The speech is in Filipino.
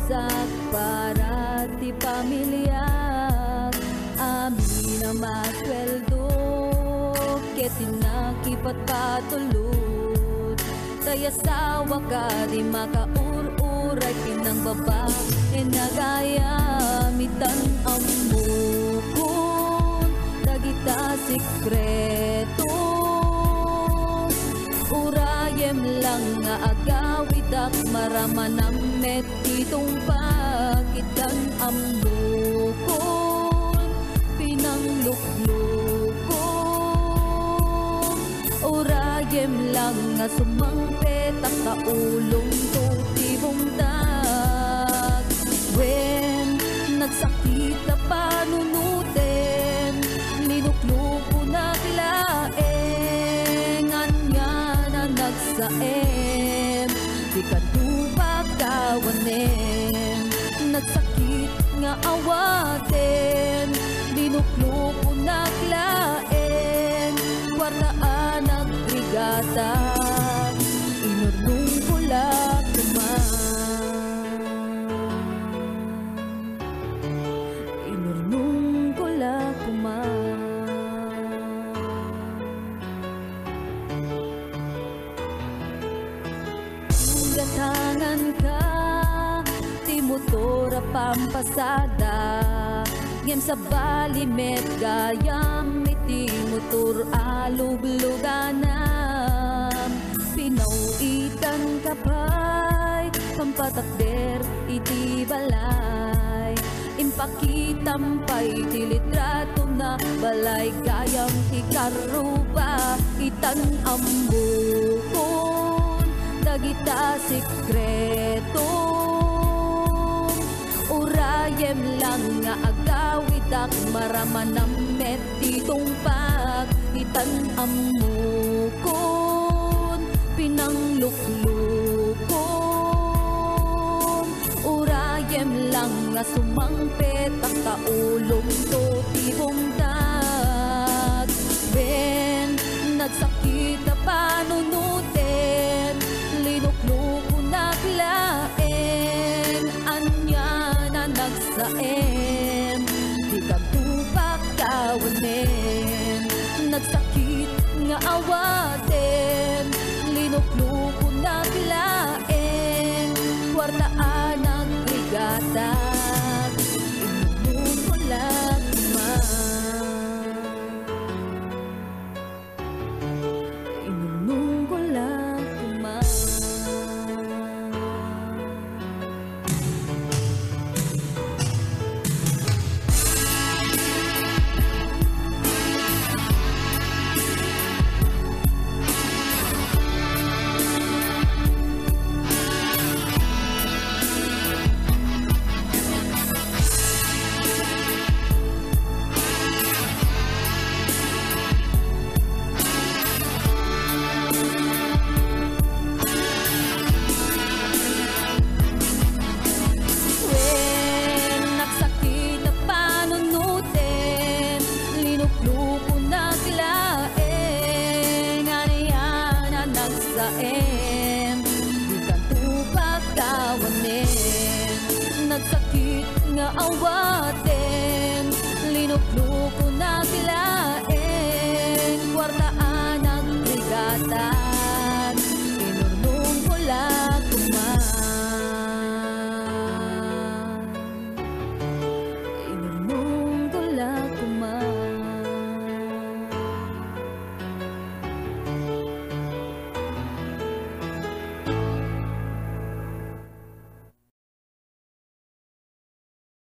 bagsak para ti pamilya. Amin na masweldo ket tinakipat patulod. Kaya sawa ka di makaururay pinang baba nagayamitan ang mukon dagita sikreto. Urayem lang nga agawidak maramanam met itong pakitan ang mukon pinangluklukon. Urayem lang nga sumangpetak kaulong to tibong dag. When nagsakit na panunutin, linukluko naglaeng, anya na nagsaem, di ka tupagkawanin. Nagsakit nga awatin, linukluko naglaeng, kwartaan nagbrigata, inurnong pula kuman. Gatangan ka, ti motora pampasada, ngem sa balimet gayam, iti motor alugluganam. Pinauitan ka pa'y pampatakder iti balay, impakitam pa'y ti litrato na balay gayam ti karuba, itan ambukon dagita sikreto. Urayem lang nga agawidak maramanam met itong pakitan amukon pinangluklukon. Urayem lang nga sumangpet ang kaulong to tibong dag. Ben nagsakit na panunutin, linukluko naglaeng, anya na nagsaem, di ka tupagkawanin. Nagsakit nga awatin, linukluko naglaeng, kwartaan nagbrigata, inunong ko lang nagsakit nga awatin, linukluko